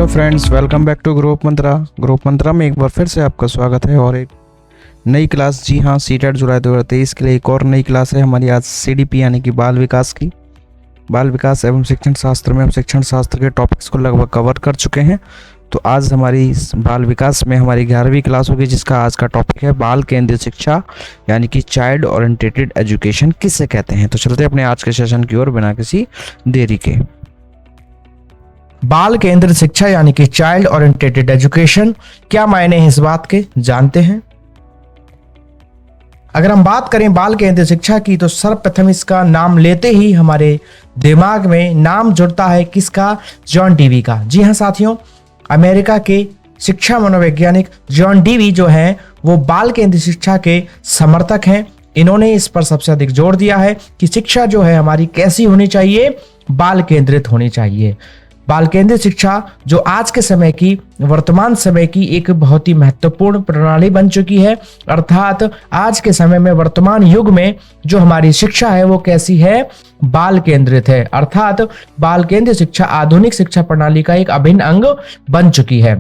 Hello friends, welcome back to ग्रोप मंत्रा। ग्रोप मंत्रा में एक बार फिर से आपका स्वागत है और एक नई क्लास, जी हाँ, सीटेट जुलाई 2023 के लिए एक और नई क्लास है हमारी आज CDP यानी कि बाल विकास की। बाल विकास एवं शिक्षण शास्त्र में हम शिक्षण शास्त्र के टॉपिक्स को लगभग कवर कर चुके हैं। तो आज हमारी इस बाल विकास में हमारी 11वीं क्लास होगी, जिसका आज का टॉपिक है बाल केंद्रित शिक्षा यानी कि चाइल्ड ओरिएंटेड एजुकेशन किसे कहते हैं। तो चलते अपने आज के सेशन की ओर बिना किसी देरी के। बाल केंद्रित शिक्षा यानी कि चाइल्ड ओरिएंटेड एजुकेशन, क्या मायने हैं इस बात के, जानते हैं। अगर हम बात करें बाल केंद्रित शिक्षा की तो सर्वप्रथम इसका नाम लेते ही हमारे दिमाग में नाम जुड़ता है किसका, जॉन डीवी का। जी हाँ साथियों, अमेरिका के शिक्षा मनोवैज्ञानिक जॉन डीवी जो हैं वो बाल केंद्रित शिक्षा के समर्थक हैं। इन्होंने इस पर सबसे अधिक जोर दिया है कि शिक्षा जो है हमारी कैसी होनी चाहिए, बाल केंद्रित होनी चाहिए। बाल केंद्रित शिक्षा जो आज के समय की, वर्तमान समय की एक बहुत ही महत्वपूर्ण प्रणाली बन चुकी है। अर्थात आज के समय में, वर्तमान युग में जो हमारी शिक्षा है वो कैसी है, बाल केंद्रित है। अर्थात बाल केंद्रित शिक्षा आधुनिक शिक्षा प्रणाली का एक अभिन्न अंग बन चुकी है।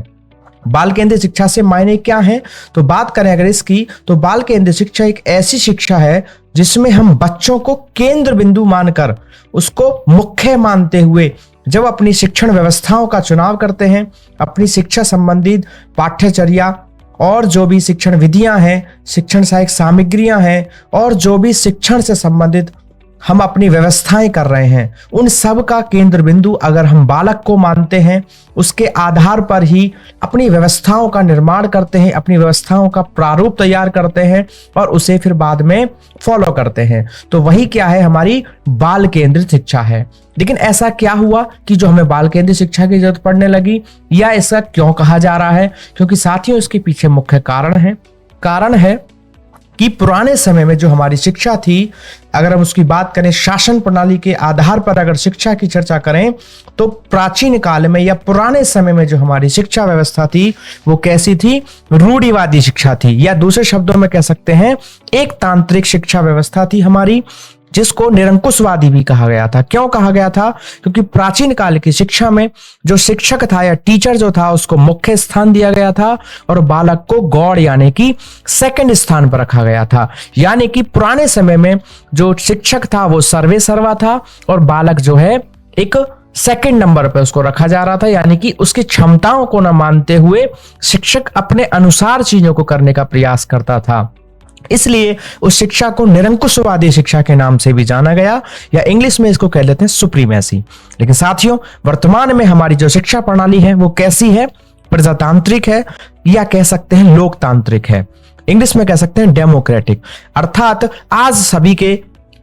बाल केंद्रित शिक्षा से मायने क्या हैं, तो बात करें अगर इसकी, तो बाल केंद्रित शिक्षा एक ऐसी शिक्षा है जिसमें हम बच्चों को केंद्र बिंदु मानकर, उसको मुख्य मानते हुए जब अपनी शिक्षण व्यवस्थाओं का चुनाव करते हैं, अपनी शिक्षा संबंधित पाठ्यचर्या और जो भी शिक्षण विधियां हैं, शिक्षण सहायक सामग्रियां हैं और जो भी शिक्षण से संबंधित हम अपनी व्यवस्थाएं कर रहे हैं, उन सब का केंद्र बिंदु अगर हम बालक को मानते हैं, उसके आधार पर ही अपनी व्यवस्थाओं का निर्माण करते हैं, अपनी व्यवस्थाओं का प्रारूप तैयार करते हैं और उसे फिर बाद में फॉलो करते हैं, तो वही क्या है, हमारी बाल केंद्रित शिक्षा है। लेकिन ऐसा क्या हुआ कि जो हमें बाल केंद्रित शिक्षा की जरूरत पड़ने लगी, या ऐसा क्यों कहा जा रहा है, क्योंकि साथियों इसके पीछे मुख्य कारण है कि पुराने समय में जो हमारी शिक्षा थी, अगर हम उसकी बात करें शासन प्रणाली के आधार पर अगर शिक्षा की चर्चा करें, तो प्राचीन काल में या पुराने समय में जो हमारी शिक्षा व्यवस्था थी वो कैसी थी, रूढ़िवादी शिक्षा थी, या दूसरे शब्दों में कह सकते हैं एक तांत्रिक शिक्षा व्यवस्था थी हमारी, जिसको निरंकुशवादी भी कहा गया था। क्यों कहा गया था, क्योंकि प्राचीन काल की शिक्षा में जो शिक्षक था या टीचर जो था उसको मुख्य स्थान दिया गया था और बालक को गौड़ यानी कि सेकंड स्थान पर रखा गया था। यानी कि पुराने समय में जो शिक्षक था वो सर्वे सर्वा था और बालक जो है एक सेकंड नंबर पर उसको रखा जा रहा था। यानी कि उसकी क्षमताओं को न मानते हुए शिक्षक अपने अनुसार चीजों को करने का प्रयास करता था, इसलिए उस शिक्षा को निरंकुशवादी शिक्षा के नाम से भी जाना गया, या इंग्लिश में इसको कह लेते हैं सुप्रीमेसी। लेकिन साथियों वर्तमान में हमारी जो शिक्षा प्रणाली है वो कैसी है, प्रजातांत्रिक है या कह सकते हैं लोकतांत्रिक है, इंग्लिश में कह सकते हैं डेमोक्रेटिक। अर्थात आज सभी के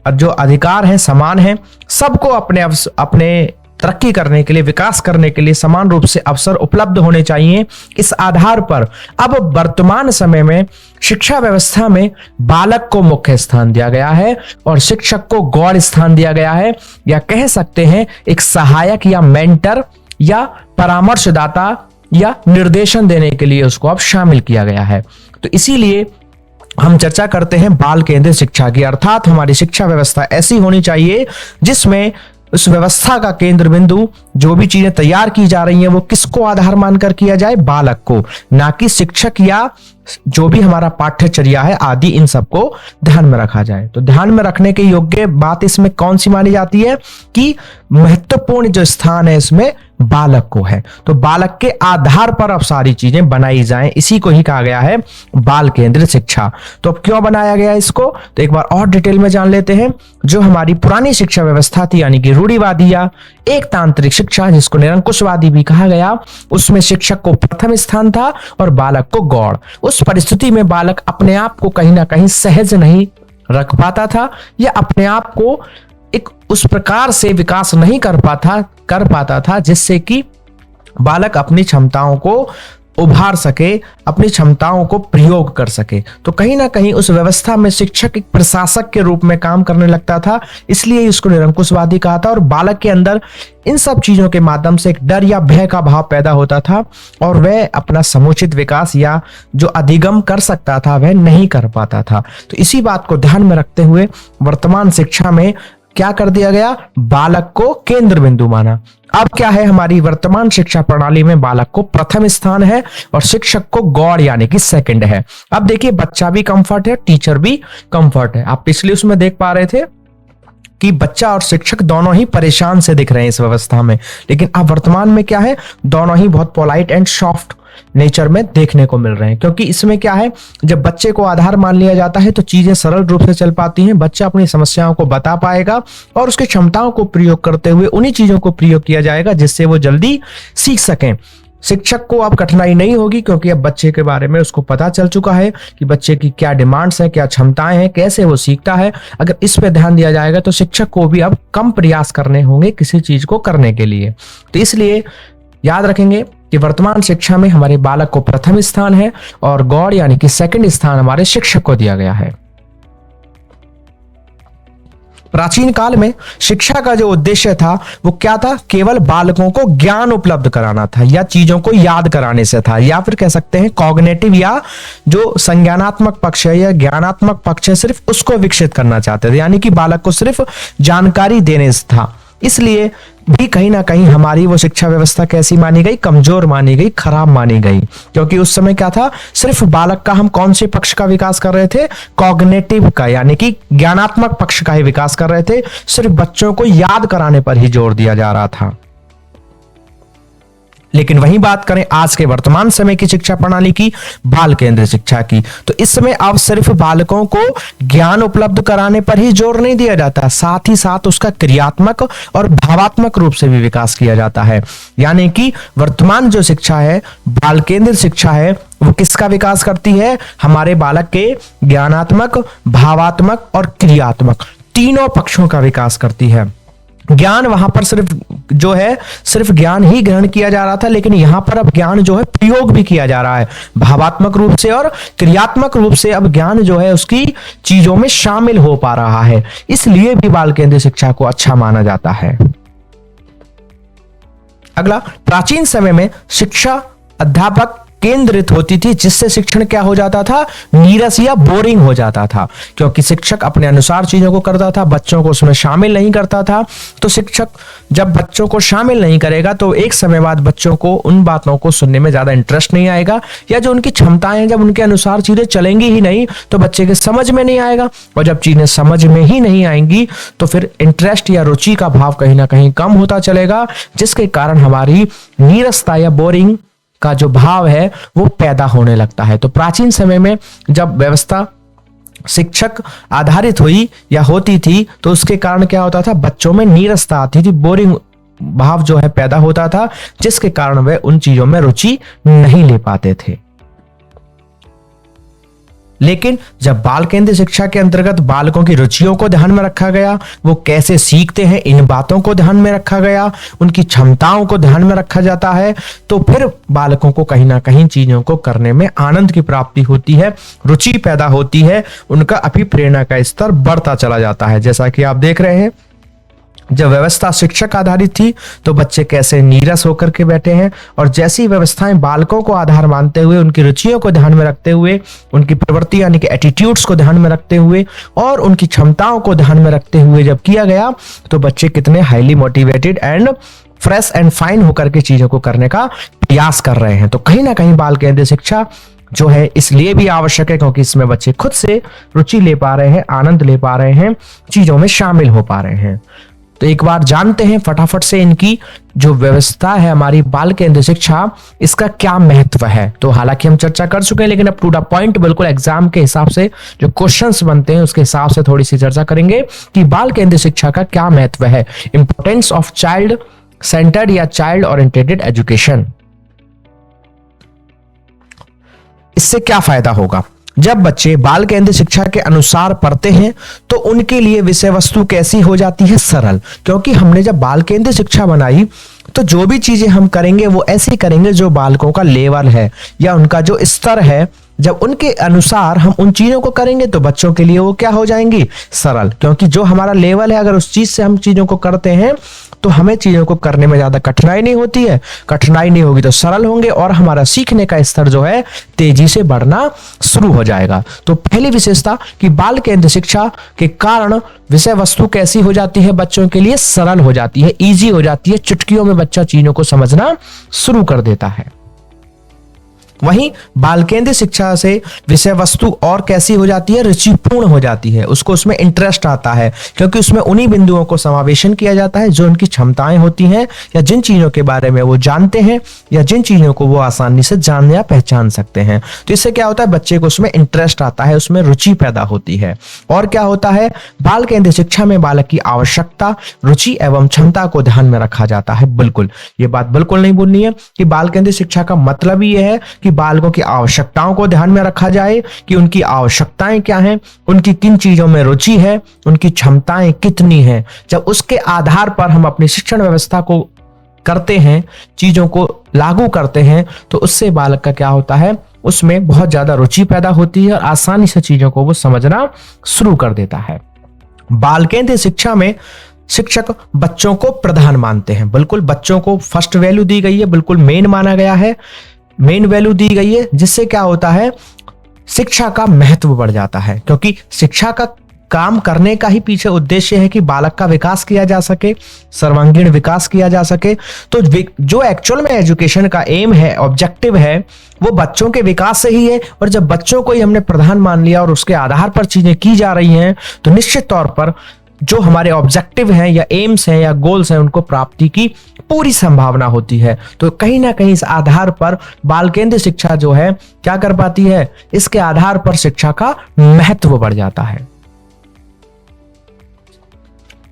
जो अधिकार हैं समान हैं, सबको अपने तरक्की करने के लिए, विकास करने के लिए समान रूप से अवसर उपलब्ध होने चाहिए। इस आधार पर अब वर्तमान समय में शिक्षा व्यवस्था में बालक को मुख्य स्थान दिया गया है और शिक्षक को गौड़ स्थान दिया गया है, या कह सकते हैं एक सहायक या मेंटर या परामर्शदाता या निर्देशन देने के लिए उसको अब शामिल किया गया है। तो इसीलिए हम चर्चा करते हैं बाल केंद्रित शिक्षा की। अर्थात हमारी शिक्षा व्यवस्था ऐसी होनी चाहिए जिसमें उस व्यवस्था का केंद्र बिंदु, जो भी चीजें तैयार की जा रही हैं वो किसको आधार मानकर किया जाए, बालक को, ना कि शिक्षक या जो भी हमारा पाठ्यचर्या है आदि, इन सबको ध्यान में रखा जाए। तो ध्यान में रखने के योग्य बात इसमें कौन सी मानी जाती है कि महत्वपूर्ण जो स्थान है इसमें बालक को है। तो बालक के आधार पर अब सारी चीजें बनाई जाएं, इसी को ही कहा गया है बाल केंद्रित शिक्षा। तो अब क्यों बनाया गया इसको, तो एक बार और डिटेल में जान लेते हैं। जो हमारी पुरानी शिक्षा व्यवस्था थी यानी कि रूढ़िवादी या एक तांत्रिक शिक्षा, जिसको निरंकुशवादी भी कहा गया, उसमें शिक्षक को प्रथम स्थान था और बालक को गौड़। उस परिस्थिति में बालक अपने आप को कहीं ना कहीं सहज नहीं रख पाता था, या अपने आप को एक उस प्रकार से विकास नहीं कर पाता था जिससे कि बालक अपनी क्षमताओं को उभार सके, अपनी क्षमताओं को प्रयोग कर सके। तो कहीं ना कहीं उस व्यवस्था में शिक्षक एक प्रशासक के रूप में काम करने लगता था, इसलिए इसको निरंकुशवादी कहा था। और बालक के अंदर इन सब चीजों के माध्यम से एक डर या भय का भाव पैदा होता था और वह अपना समुचित विकास या जो अधिगम कर सकता था वह नहीं कर पाता था। तो इसी बात को ध्यान में रखते हुए वर्तमान शिक्षा में क्या कर दिया गया, बालक को केंद्र बिंदु माना। अब क्या है, हमारी वर्तमान शिक्षा प्रणाली में बालक को प्रथम स्थान है और शिक्षक को गौड़ यानी कि सेकंड है। अब देखिए, बच्चा भी कंफर्ट है, टीचर भी कंफर्ट है। आप पिछले उसमें देख पा रहे थे कि बच्चा और शिक्षक दोनों ही परेशान से दिख रहे हैं इस व्यवस्था में, लेकिन अब वर्तमान में क्या है, दोनों ही बहुत पोलाइट एंड सॉफ्ट नेचर में देखने को मिल रहे हैं। क्योंकि इसमें क्या है, जब बच्चे को आधार मान लिया जाता है तो चीजें सरल रूप से चल पाती हैं। बच्चा अपनी समस्याओं को बता पाएगा और उसकी क्षमताओं को प्रयोग करते हुए उन्हीं चीजों को प्रयोग किया जाएगा जिससे वो जल्दी सीख सकें। शिक्षक को अब कठिनाई नहीं होगी क्योंकि अब बच्चे के बारे में उसको पता चल चुका है कि बच्चे की क्या डिमांड्स हैं, क्या क्षमताएं हैं, कैसे वो सीखता है। अगर इस पे ध्यान दिया जाएगा तो शिक्षक को भी अब कम प्रयास करने होंगे किसी चीज को करने के लिए। तो इसलिए याद रखेंगे कि वर्तमान शिक्षा में हमारे बालक को प्रथम स्थान है और गौड़ यानी कि सेकंड स्थान हमारे शिक्षक को दिया गया है। प्राचीन काल में शिक्षा का जो उद्देश्य था वो क्या था, केवल बालकों को ज्ञान उपलब्ध कराना था या चीजों को याद कराने से था, या फिर कह सकते हैं कॉग्निटिव या जो संज्ञानात्मक पक्ष है या ज्ञानात्मक पक्ष है सिर्फ उसको विकसित करना चाहते थे, यानी कि बालक को सिर्फ जानकारी देने से था। इसलिए भी कहीं ना कहीं हमारी वो शिक्षा व्यवस्था कैसी मानी गई, कमजोर मानी गई, खराब मानी गई। क्योंकि उस समय क्या था, सिर्फ बालक का हम कौन से पक्ष का विकास कर रहे थे, कॉग्निटिव का यानी कि ज्ञानात्मक पक्ष का ही विकास कर रहे थे। सिर्फ बच्चों को याद कराने पर ही जोर दिया जा रहा था। लेकिन वही बात करें आज के वर्तमान समय की शिक्षा प्रणाली की, बाल केंद्रित शिक्षा की, तो इस समय अब सिर्फ बालकों को ज्ञान उपलब्ध कराने पर ही जोर नहीं दिया जाता, साथ ही साथ उसका क्रियात्मक और भावात्मक रूप से भी विकास किया जाता है। यानी कि वर्तमान जो शिक्षा है, बाल केंद्रित शिक्षा है, वो किसका विकास करती है, हमारे बालक के ज्ञानात्मक, भावात्मक और क्रियात्मक तीनों पक्षों का विकास करती है। ज्ञान वहां पर सिर्फ ज्ञान ही ग्रहण किया जा रहा था, लेकिन यहां पर अब ज्ञान जो है प्रयोग भी किया जा रहा है भावात्मक रूप से और क्रियात्मक रूप से। अब ज्ञान जो है उसकी चीजों में शामिल हो पा रहा है, इसलिए भी बाल केंद्रित शिक्षा को अच्छा माना जाता है। अगला, प्राचीन समय में शिक्षा अध्यापक केंद्रित होती थी, जिससे शिक्षण क्या हो जाता था, नीरस या बोरिंग हो जाता था। क्योंकि शिक्षक अपने अनुसार चीजों को करता था, बच्चों को उसमें शामिल नहीं करता था। तो शिक्षक जब बच्चों को शामिल नहीं करेगा तो एक समय बाद बच्चों को उन बातों को सुनने में ज्यादा इंटरेस्ट नहीं आएगा, या जो उनकी क्षमताएं जब उनके अनुसार चीजें चलेंगी ही नहीं तो बच्चे के समझ में नहीं आएगा, और जब चीजें समझ में ही नहीं आएंगी तो फिर इंटरेस्ट या रुचि का भाव कहीं ना कहीं कम होता चलेगा, जिसके कारण हमारी नीरसता या बोरिंग का जो भाव है वो पैदा होने लगता है। तो प्राचीन समय में जब व्यवस्था शिक्षक आधारित हुई या होती थी तो उसके कारण क्या होता था, बच्चों में नीरसता आती थी, बोरिंग भाव जो है पैदा होता था, जिसके कारण वे उन चीजों में रुचि नहीं ले पाते थे। लेकिन जब बाल केंद्रित शिक्षा के अंतर्गत बालकों की रुचियों को ध्यान में रखा गया, वो कैसे सीखते हैं इन बातों को ध्यान में रखा गया, उनकी क्षमताओं को ध्यान में रखा जाता है, तो फिर बालकों को कहीं ना कहीं चीजों को करने में आनंद की प्राप्ति होती है, रुचि पैदा होती है, उनका अभिप्रेरणा का स्तर बढ़ता चला जाता है। जैसा कि आप देख रहे हैं, जब व्यवस्था शिक्षक आधारित थी तो बच्चे कैसे नीरस होकर के बैठे हैं, और जैसी व्यवस्थाएं बालकों को आधार मानते हुए, उनकी रुचियों को ध्यान में रखते हुए, उनकी प्रवृत्ति यानी कि एटीट्यूड्स को ध्यान में रखते हुए और उनकी क्षमताओं को ध्यान में रखते हुए जब किया गया तो बच्चे कितने highly motivated and fresh and fine होकर के चीजों को करने का प्रयास कर रहे हैं। तो कहीं ना कहीं बाल केंद्रित शिक्षा जो है इसलिए भी आवश्यक है क्योंकि इसमें बच्चे खुद से रुचि ले पा रहे हैं, आनंद ले पा रहे हैं, चीजों में शामिल हो पा रहे हैं। तो एक बार जानते हैं फटाफट से इनकी जो व्यवस्था है हमारी बाल केंद्रित शिक्षा, इसका क्या महत्व है। तो हालांकि हम चर्चा कर चुके हैं, लेकिन अब टू द पॉइंट बिल्कुल एग्जाम के हिसाब से जो क्वेश्चंस बनते हैं उसके हिसाब से थोड़ी सी चर्चा करेंगे कि बाल केंद्रित शिक्षा का क्या महत्व है। इंपोर्टेंस ऑफ चाइल्ड सेंटर्ड या चाइल्ड ओरिएंटेड एजुकेशन, इससे क्या फायदा होगा। जब बच्चे बाल केंद्रित शिक्षा के अनुसार पढ़ते हैं तो उनके लिए विषय वस्तु कैसी हो जाती है, सरल। क्योंकि हमने जब बाल केंद्रित शिक्षा बनाई तो जो भी चीजें हम करेंगे वो ऐसी करेंगे जो बालकों का लेवल है या उनका जो स्तर है जब उनके अनुसार हम उन चीजों को करेंगे तो बच्चों के लिए वो क्या हो जाएंगी, सरल। क्योंकि जो हमारा लेवल है, अगर उस चीज से हम चीजों को करते हैं तो हमें चीजों को करने में ज्यादा कठिनाई नहीं होती है, कठिनाई नहीं होगी तो सरल होंगे और हमारा सीखने का स्तर जो है तेजी से बढ़ना शुरू हो जाएगा। तो पहली विशेषता कि बाल केंद्रित शिक्षा के कारण विषय वस्तु कैसी हो जाती है, बच्चों के लिए सरल हो जाती है, इजी हो जाती है, चुटकियों में बच्चा चीजों को समझना शुरू कर देता है। वहीं बाल केंद्रित शिक्षा से विषय वस्तु और कैसी हो जाती है, रुचिपूर्ण हो जाती है, उसको उसमें इंटरेस्ट आता है, क्योंकि उसमें उन्हीं बिंदुओं को समावेशन किया जाता है जो उनकी क्षमताएं होती हैं या जिन चीजों के बारे में वो जानते हैं या जिन चीजों को वो आसानी से जान या पहचान सकते हैं। तो इससे क्या होता है, बच्चे को उसमें इंटरेस्ट आता है, उसमें रुचि पैदा होती है। और क्या होता है, बाल केंद्रित शिक्षा में बालक की आवश्यकता, रुचि एवं क्षमता को ध्यान में रखा जाता है। बिल्कुल, ये बात बिल्कुल नहीं भूलनी है कि बाल केंद्रित शिक्षा का मतलब ही यह है कि बालकों की आवश्यकताओं को ध्यान में रखा जाए कि उनकी आवश्यकताएं क्या हैं, उनकी किन चीजों में रुचि है, उनकी क्षमताएं कितनी हैं। जब उसके आधार पर हम अपनी शिक्षण व्यवस्था को करते हैं, चीजों को लागू करते हैं, तो उससे बालक का क्या होता है, उसमें बहुत ज्यादा रुचि पैदा होती है और आसानी से चीजों को वो समझना शुरू कर देता है। बाल केंद्रित शिक्षा में शिक्षक बच्चों को प्रधान मानते हैं। बिल्कुल, बच्चों को फर्स्ट वैल्यू दी गई है, बिल्कुल मेन माना गया है, मेन वैल्यू दी गई है, जिससे क्या होता है, शिक्षा का महत्व बढ़ जाता है। क्योंकि शिक्षा का काम करने का ही पीछे उद्देश्य है कि बालक का विकास किया जा सके, सर्वांगीण विकास किया जा सके। तो जो एक्चुअल में एजुकेशन का एम है, ऑब्जेक्टिव है, वो बच्चों के विकास से ही है। और जब बच्चों को ही हमने प्रधान मान लिया और उसके आधार पर चीजें की जा रही हैं, तो निश्चित तौर पर जो हमारे ऑब्जेक्टिव हैं या एम्स हैं या गोल्स हैं, उनको प्राप्ति की पूरी संभावना होती है। तो कहीं ना कहीं इस आधार पर बाल केंद्रित शिक्षा जो है क्या कर पाती है, इसके आधार पर शिक्षा का महत्व बढ़ जाता है।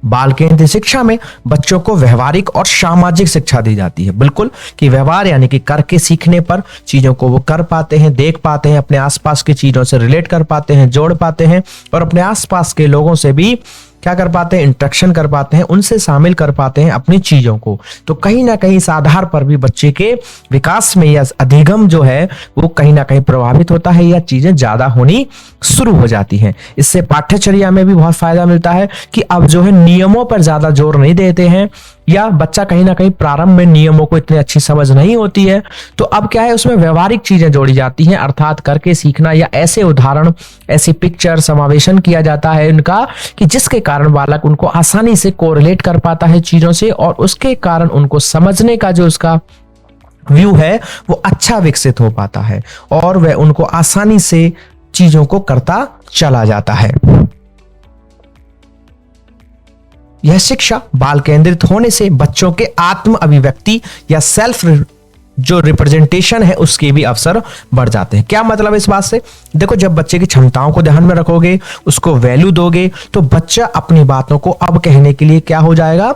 बाल केंद्रित शिक्षा में बच्चों को व्यवहारिक और सामाजिक शिक्षा दी जाती है। बिल्कुल, कि व्यवहार यानी कि करके सीखने पर चीजों को वो कर पाते हैं, देख पाते हैं, अपने आसपास की चीजों से रिलेट कर पाते हैं, जोड़ पाते हैं और अपने आसपास के लोगों से भी क्या कर पाते हैं, इंटरेक्शन कर पाते हैं, उनसे शामिल कर पाते हैं अपनी चीजों को। तो कहीं ना कहीं इस आधार पर भी बच्चे के विकास में या अधिगम जो है वो कहीं ना कहीं प्रभावित होता है या चीजें ज्यादा होनी शुरू हो जाती हैं। इससे पाठ्यचर्या में भी बहुत फायदा मिलता है कि अब जो है नियमों पर ज्यादा जोर नहीं देते हैं, या बच्चा कहीं ना कहीं प्रारंभ में नियमों को इतनी अच्छी समझ नहीं होती है, तो अब क्या है, उसमें व्यवहारिक चीजें जोड़ी जाती हैं, अर्थात करके सीखना या ऐसे उदाहरण, ऐसी पिक्चर समावेशन किया जाता है उनका कि जिसके कारण बालक उनको आसानी से कोरिलेट कर पाता है चीजों से और उसके कारण उनको समझने का जो उसका व्यू है वो अच्छा विकसित हो पाता है और वह उनको आसानी से चीजों को करता चला जाता है। यह शिक्षा बाल केंद्रित होने से बच्चों के आत्म अभिव्यक्ति या सेल्फ जो रिप्रेजेंटेशन है उसके भी अवसर बढ़ जाते हैं। क्या मतलब इस बात से, देखो, जब बच्चे की क्षमताओं को ध्यान में रखोगे, उसको वैल्यू दोगे, तो बच्चा अपनी बातों को अब कहने के लिए क्या हो जाएगा,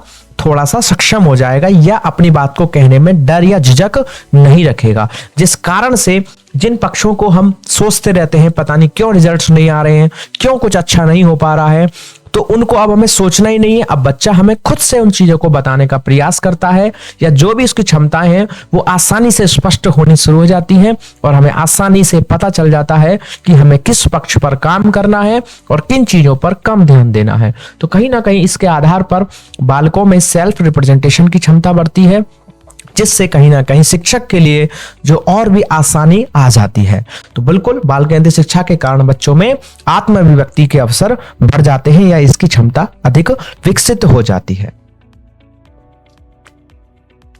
थोड़ा सा सक्षम हो जाएगा या अपनी बात को कहने में डर या झिझक नहीं रखेगा। जिस कारण से जिन पक्षों को हम सोचते रहते हैं पता नहीं क्यों रिजल्ट्स नहीं आ रहे हैं, क्यों कुछ अच्छा नहीं हो पा रहा है, तो उनको अब हमें सोचना ही नहीं है। अब बच्चा हमें खुद से उन चीजों को बताने का प्रयास करता है या जो भी उसकी क्षमताएं हैं वो आसानी से स्पष्ट होनी शुरू हो जाती हैं और हमें आसानी से पता चल जाता है कि हमें किस पक्ष पर काम करना है और किन चीजों पर कम ध्यान देना है। तो कहीं ना कहीं इसके आधार पर बालकों में सेल्फ रिप्रेजेंटेशन की क्षमता बढ़ती है, जिससे कहीं ना कहीं शिक्षक के लिए जो और भी आसानी आ जाती है। तो बिल्कुल बाल केंद्रित शिक्षा के कारण बच्चों में आत्म अभिव्यक्ति के अवसर बढ़ जाते हैं या इसकी क्षमता अधिक विकसित हो जाती है।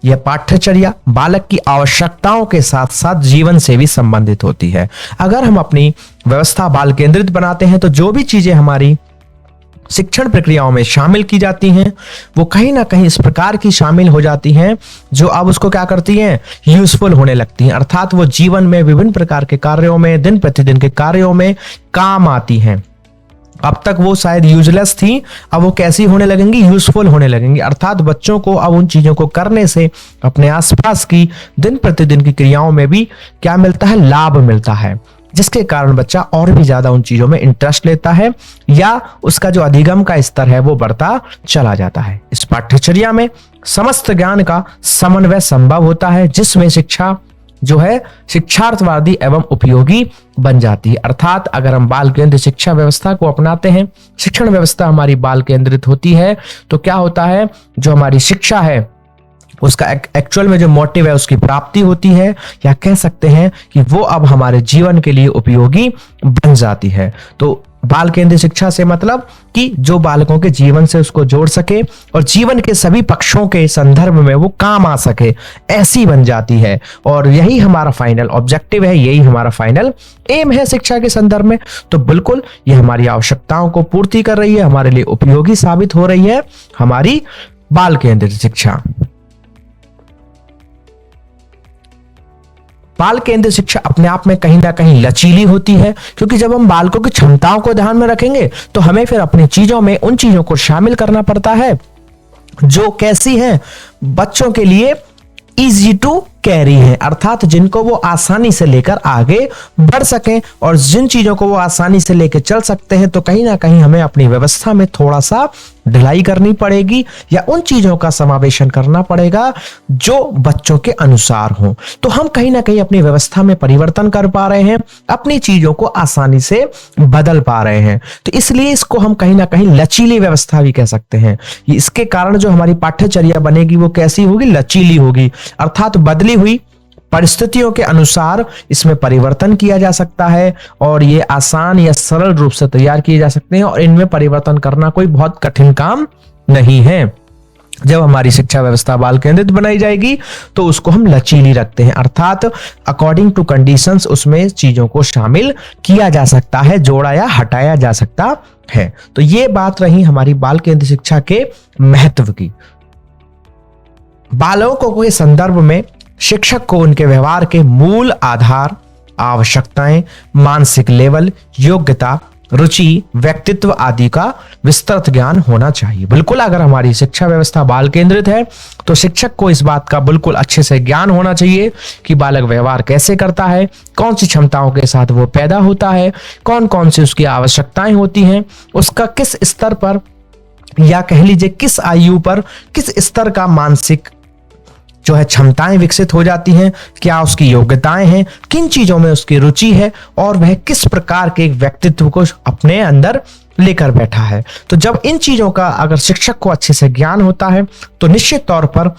यह पाठ्यचर्या बालक की आवश्यकताओं के साथ साथ जीवन से भी संबंधित होती है। अगर हम अपनी व्यवस्था बाल केंद्रित बनाते हैं तो जो भी चीजें हमारी शिक्षण प्रक्रियाओं में शामिल की जाती हैं वो कहीं ना कहीं इस प्रकार की शामिल हो जाती हैं जो अब उसको क्या करती हैं, यूजफुल होने लगती हैं, अर्थात वो जीवन में विभिन्न प्रकार के कार्यों में, दिन प्रतिदिन के कार्यों में काम आती हैं। अब तक वो शायद यूजलेस थी, अब वो कैसी होने लगेंगी, यूजफुल होने लगेंगी। अर्थात बच्चों को अब उन चीजों को करने से अपने आसपास की दिन प्रतिदिन की क्रियाओं में भी क्या मिलता है, लाभ मिलता है, जिसके कारण बच्चा और भी ज्यादा उन चीजों में इंटरेस्ट लेता है या उसका जो अधिगम का स्तर है वो बढ़ता चला जाता है। इस पाठ्यचर्या में समस्त ज्ञान का समन्वय संभव होता है, जिसमें शिक्षा जो है शिक्षार्थवादी एवं उपयोगी बन जाती है। अर्थात अगर हम बाल केंद्रित शिक्षा व्यवस्था को अपनाते हैं, शिक्षण व्यवस्था हमारी बाल केंद्रित होती है, तो क्या होता है, जो हमारी शिक्षा है उसका एक्चुअल में जो मोटिव है उसकी प्राप्ति होती है, या कह सकते हैं कि वो अब हमारे जीवन के लिए उपयोगी बन जाती है। तो बाल केंद्रित शिक्षा से मतलब कि जो बालकों के जीवन से उसको जोड़ सके और जीवन के सभी पक्षों के संदर्भ में वो काम आ सके, ऐसी बन जाती है। और यही हमारा फाइनल ऑब्जेक्टिव है, यही हमारा फाइनल एम है शिक्षा के संदर्भ में। तो बिल्कुल ये हमारी आवश्यकताओं को पूर्ति कर रही है, हमारे लिए उपयोगी साबित हो रही है हमारी बाल केंद्रित शिक्षा। बाल केंद्रित शिक्षा अपने आप में कहीं ना कहीं लचीली होती है, क्योंकि जब हम बालकों की क्षमताओं को ध्यान में रखेंगे तो हमें फिर अपनी चीजों में उन चीजों को शामिल करना पड़ता है जो कैसी हैं, बच्चों के लिए इजी टू कैरी है, अर्थात जिनको वो आसानी से लेकर आगे बढ़ सकें। और जिन चीजों को वो आसानी से लेकर चल सकते हैं, तो कहीं ना कहीं हमें अपनी व्यवस्था में थोड़ा सा ढिलाई करनी पड़ेगी या उन चीजों का समावेशन करना पड़ेगा जो बच्चों के अनुसार हो। तो हम कहीं ना कहीं अपनी व्यवस्था में परिवर्तन कर पा रहे हैं, अपनी चीजों को आसानी से बदल पा रहे हैं। तो इसलिए इसको हम कहीं ना कहीं लचीली व्यवस्था भी कह सकते हैं। इसके कारण जो हमारी पाठ्यचर्या बनेगी वो कैसी होगी, लचीली होगी, अर्थात बदली हुई परिस्थितियों के अनुसार इसमें परिवर्तन किया जा सकता है और ये आसान या सरल रूप से तैयार किए जा सकते हैं, और इनमें परिवर्तन करना कोई बहुत कठिन काम नहीं है। जब हमारी शिक्षा व्यवस्था बाल केंद्रित बनाई जाएगी तो उसको हम लचीली रखते हैं, अर्थात अकॉर्डिंग टू कंडीशंस उसमें चीजों को शामिल किया जा सकता है, जोड़ा या हटाया जा सकता है। तो ये बात रही हमारी बाल केंद्रित शिक्षा के महत्व की। बालकों के संदर्भ में शिक्षक को उनके व्यवहार के मूल आधार, आवश्यकताएं, मानसिक लेवल, योग्यता, रुचि, व्यक्तित्व आदि का विस्तृत ज्ञान होना चाहिए। बिल्कुल अगर हमारी शिक्षा व्यवस्था बाल केंद्रित है तो शिक्षक को इस बात का बिल्कुल अच्छे से ज्ञान होना चाहिए कि बालक व्यवहार कैसे करता है, कौन सी क्षमताओं के साथ वो पैदा होता है, कौन कौन सी उसकी आवश्यकताएं होती हैं, उसका किस स्तर पर या कह लीजिए किस आयु पर किस स्तर का मानसिक जो है क्षमताएं विकसित हो जाती हैं, क्या उसकी योग्यताएं हैं, किन चीजों में उसकी रुचि है और वह किस प्रकार के एक व्यक्तित्व को अपने अंदर लेकर बैठा है। तो जब इन चीजों का अगर शिक्षक को अच्छे से ज्ञान होता है तो निश्चित तौर पर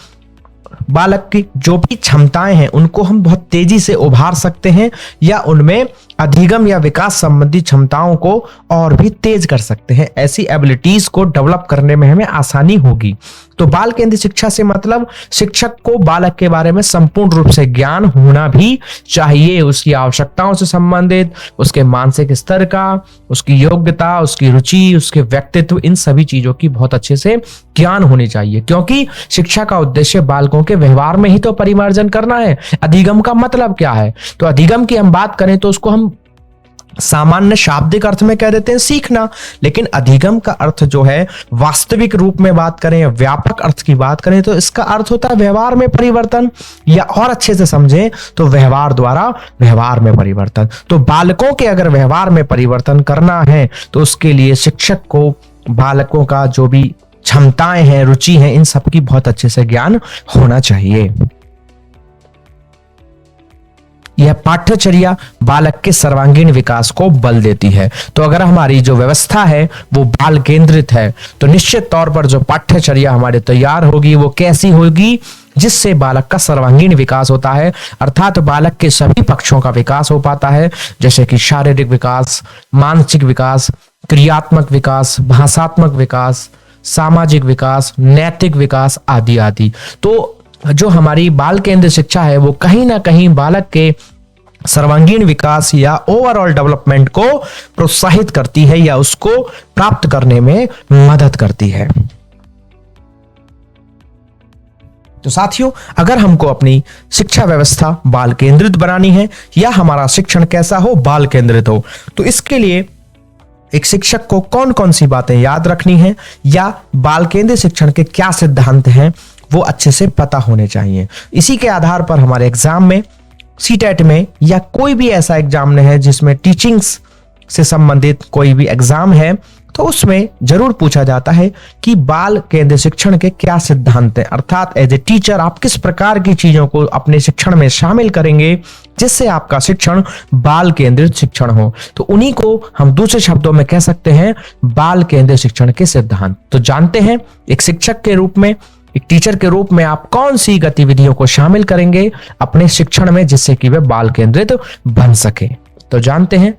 बालक की जो भी क्षमताएं हैं उनको हम बहुत तेजी से उभार सकते हैं या उनमें अधिगम या विकास संबंधी क्षमताओं को और भी तेज कर सकते हैं। ऐसी एबिलिटीज को डेवलप करने में हमें आसानी होगी। तो बाल केंद्रित शिक्षा से मतलब शिक्षक को बालक के बारे में संपूर्ण रूप से ज्ञान होना भी चाहिए, उसकी आवश्यकताओं से संबंधित, उसके मानसिक स्तर का, उसकी योग्यता, उसकी रुचि, उसके व्यक्तित्व, इन सभी चीजों की बहुत अच्छे से ज्ञान होनी चाहिए, क्योंकि शिक्षा का उद्देश्य बालकों के व्यवहार में ही तो परिमार्जन करना है। अधिगम का मतलब क्या है, तो अधिगम की हम बात करें तो उसको हम सामान्य शाब्दिक अर्थ में कह देते हैं सीखना, लेकिन अधिगम का अर्थ जो है वास्तविक रूप में बात करें या व्यापक अर्थ की बात करें तो इसका अर्थ होता है व्यवहार में परिवर्तन, या और अच्छे से समझें तो व्यवहार द्वारा व्यवहार में परिवर्तन। तो बालकों के अगर व्यवहार में परिवर्तन करना है तो उसके लिए शिक्षक को बालकों का जो भी क्षमताएं हैं, रुचि है, इन सब की बहुत अच्छे से ज्ञान होना चाहिए। यह पाठ्यचर्या बालक के सर्वांगीण विकास को बल देती है। तो अगर हमारी जो व्यवस्था है वो बाल केंद्रित है तो निश्चित तौर पर जो पाठ्यचर्या हमारे तैयार होगी वो कैसी होगी, जिससे बालक का सर्वांगीण विकास होता है, अर्थात बालक के सभी पक्षों का विकास हो पाता है, जैसे कि शारीरिक विकास, मानसिक विकास, क्रियात्मक विकास, भाषात्मक विकास, सामाजिक विकास, नैतिक विकास आदि आदि। तो जो हमारी बाल केंद्रित शिक्षा है वो कहीं ना कहीं बालक के सर्वांगीण विकास या ओवरऑल डेवलपमेंट को प्रोत्साहित करती है या उसको प्राप्त करने में मदद करती है। तो साथियों, अगर हमको अपनी शिक्षा व्यवस्था बाल केंद्रित बनानी है या हमारा शिक्षण कैसा हो, बाल केंद्रित हो, तो इसके लिए एक शिक्षक को कौन कौन सी बातें याद रखनी है या बाल केंद्रित शिक्षण के क्या सिद्धांत हैं वो अच्छे से पता होने चाहिए। इसी के आधार पर हमारे एग्जाम में, सीटेट में या कोई भी ऐसा एग्जाम है जिसमें टीचिंग्स से संबंधित कोई भी एग्जाम है तो उसमें जरूर पूछा जाता है कि बाल केंद्रित शिक्षण के क्या सिद्धांत हैं, अर्थात एज ए टीचर आप किस प्रकार की चीजों को अपने शिक्षण में शामिल करेंगे जिससे आपका शिक्षण बाल केंद्रित शिक्षण हो। तो उन्हीं को हम दूसरे शब्दों में कह सकते हैं बाल केंद्रित शिक्षण के सिद्धांत। तो जानते हैं एक शिक्षक के रूप में, एक टीचर के रूप में आप कौन सी गतिविधियों को शामिल करेंगे अपने शिक्षण में जिससे कि वे बाल केंद्रित बन सके। तो जानते हैं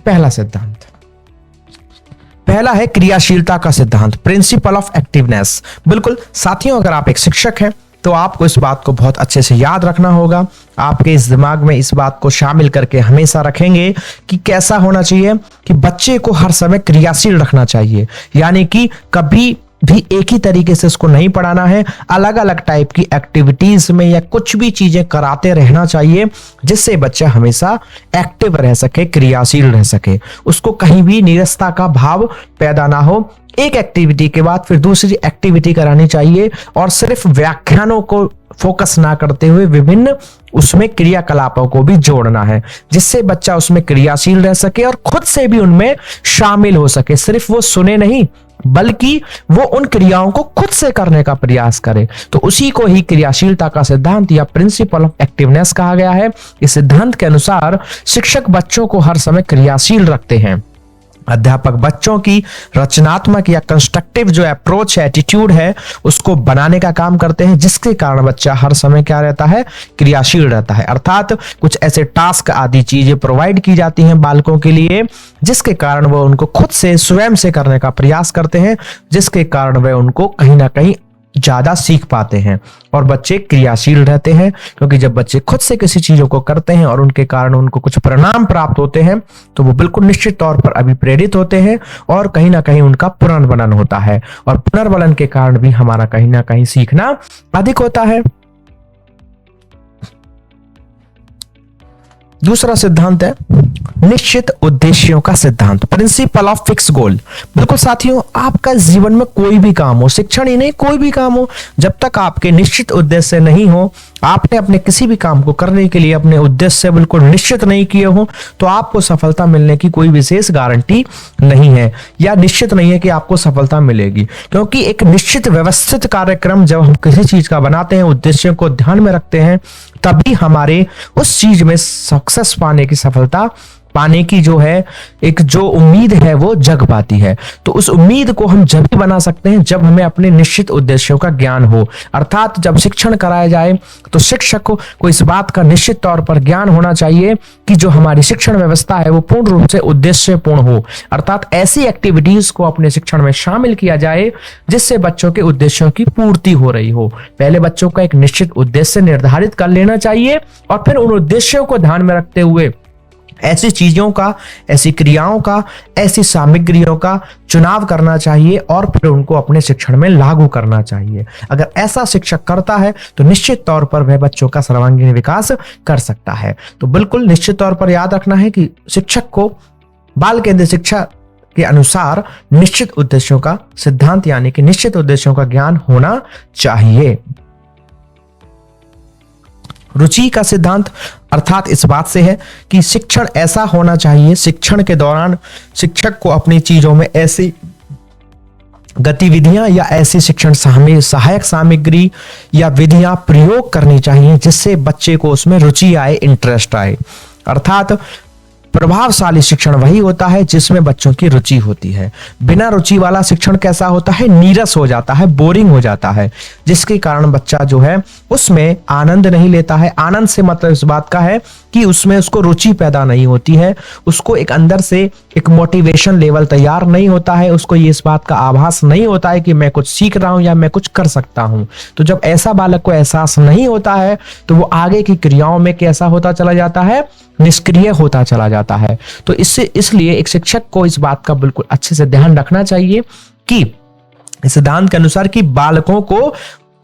पहला सिद्धांत। पहला है क्रियाशीलता का सिद्धांत, प्रिंसिपल ऑफ एक्टिवनेस। बिल्कुल साथियों, अगर आप एक शिक्षक हैं तो आपको इस बात को बहुत अच्छे से याद रखना होगा। आपके इस दिमाग में इस बात को शामिल करके हमेशा रखेंगे कि कैसा होना चाहिए कि बच्चे को हर समय क्रियाशील रखना चाहिए, यानी कि कभी भी एक ही तरीके से उसको नहीं पढ़ाना है, अलग अलग टाइप की एक्टिविटीज में या कुछ भी चीजें कराते रहना चाहिए जिससे बच्चा हमेशा एक्टिव रह सके, क्रियाशील रह सके, उसको कहीं भी नीरसता का भाव पैदा ना हो। एक एक्टिविटी के बाद फिर दूसरी एक्टिविटी करानी चाहिए और सिर्फ व्याख्यानों को फोकस ना करते हुए विभिन्न उसमें क्रियाकलापों को भी जोड़ना है जिससे बच्चा उसमें क्रियाशील रह सके और खुद से भी उनमें शामिल हो सके। सिर्फ वो सुने नहीं बल्कि वो उन क्रियाओं को खुद से करने का प्रयास करे। तो उसी को ही क्रियाशीलता का सिद्धांत या प्रिंसिपल ऑफ एक्टिवनेस कहा गया है। इस सिद्धांत के अनुसार शिक्षक बच्चों को हर समय क्रियाशील रखते हैं। अध्यापक बच्चों की रचनात्मक या कंस्ट्रक्टिव जो अप्रोच है, एटीट्यूड है, उसको बनाने का काम करते हैं जिसके कारण बच्चा हर समय क्या रहता है, क्रियाशील रहता है। अर्थात कुछ ऐसे टास्क आदि चीजें प्रोवाइड की जाती हैं बालकों के लिए जिसके कारण वो उनको खुद से स्वयं से करने का प्रयास करते हैं, जिसके कारण वे उनको कहीं ना कहीं ज्यादा सीख पाते हैं और बच्चे क्रियाशील रहते हैं। क्योंकि जब बच्चे खुद से किसी चीजों को करते हैं और उनके कारण उनको कुछ परिणाम प्राप्त होते हैं तो वो बिल्कुल निश्चित तौर पर अभिप्रेरित होते हैं और कहीं ना कहीं उनका पुनर्बलन होता है और पुनर्बलन के कारण भी हमारा कहीं ना कहीं सीखना अधिक होता है। दूसरा सिद्धांत है निश्चित उद्देश्यों का सिद्धांत, प्रिंसिपल ऑफ फिक्स गोल। बिल्कुल साथियों, आपका जीवन में कोई भी काम हो, शिक्षण ही नहीं कोई भी काम हो, जब तक आपके निश्चित उद्देश्य नहीं हो, आपने अपने किसी भी काम को करने के लिए अपने उद्देश्य बिल्कुल निश्चित नहीं किए हो तो आपको सफलता मिलने की कोई विशेष गारंटी नहीं है या निश्चित नहीं है कि आपको सफलता मिलेगी। क्योंकि एक निश्चित व्यवस्थित कार्यक्रम जब हम किसी चीज का बनाते हैं, उद्देश्यों को ध्यान में रखते हैं, तभी हमारे उस चीज में सक्सेस पाने की, सफलता पाने की जो है एक जो उम्मीद है वो जग पाती है। तो उस उम्मीद को हम जब भी बना सकते हैं जब हमें अपने निश्चित उद्देश्यों का ज्ञान हो। अर्थात जब शिक्षण कराया जाए तो शिक्षक को इस बात का निश्चित तौर पर ज्ञान होना चाहिए कि जो हमारी शिक्षण व्यवस्था है वो पूर्ण रूप से उद्देश्यपूर्ण हो। अर्थात ऐसी एक्टिविटीज को अपने शिक्षण में शामिल किया जाए जिससे बच्चों के उद्देश्यों की पूर्ति हो रही हो। पहले बच्चों का एक निश्चित उद्देश्य निर्धारित कर लेना चाहिए और फिर उन उद्देश्यों को ध्यान में रखते हुए ऐसी चीजों का, ऐसी क्रियाओं का, ऐसी सामग्रियों का चुनाव करना चाहिए और फिर उनको अपने शिक्षण में लागू करना चाहिए। अगर ऐसा शिक्षक करता है तो निश्चित तौर पर वह बच्चों का सर्वांगीण विकास कर सकता है। तो बिल्कुल निश्चित तौर पर याद रखना है कि शिक्षक को बाल केंद्रित शिक्षा के अनुसार निश्चित उद्देश्यों का सिद्धांत यानी कि निश्चित उद्देश्यों का ज्ञान होना चाहिए। रुचि का सिद्धांत अर्थात इस बात से है कि शिक्षण ऐसा होना चाहिए, शिक्षण के दौरान शिक्षक को अपनी चीजों में ऐसी गतिविधियां या ऐसी शिक्षण सहायक सामग्री या विधियां प्रयोग करनी चाहिए जिससे बच्चे को उसमें रुचि आए, इंटरेस्ट आए। अर्थात प्रभावशाली शिक्षण वही होता है जिसमें बच्चों की रुचि होती है। बिना रुचि वाला शिक्षण कैसा होता है, नीरस हो जाता है, बोरिंग हो जाता है, जिसके कारण बच्चा जो है उसमें आनंद नहीं लेता है। आनंद से मतलब इस बात का है कि उसमें उसको रुचि पैदा नहीं होती है, उसको एक अंदर से एक मोटिवेशन लेवल तैयार नहीं होता है, उसको ये इस बात का आभास नहीं होता है कि मैं कुछ सीख रहा हूं या मैं कुछ कर सकता हूं। तो जब ऐसा बालक को एहसास नहीं होता है तो वो आगे की क्रियाओं में कैसा होता चला जाता है, निष्क्रिय होता चला जाता है। तो इसलिए एक शिक्षक को इस बात का बिल्कुल अच्छे से ध्यान रखना चाहिए कि इस सिद्धांत के अनुसार कि बालकों को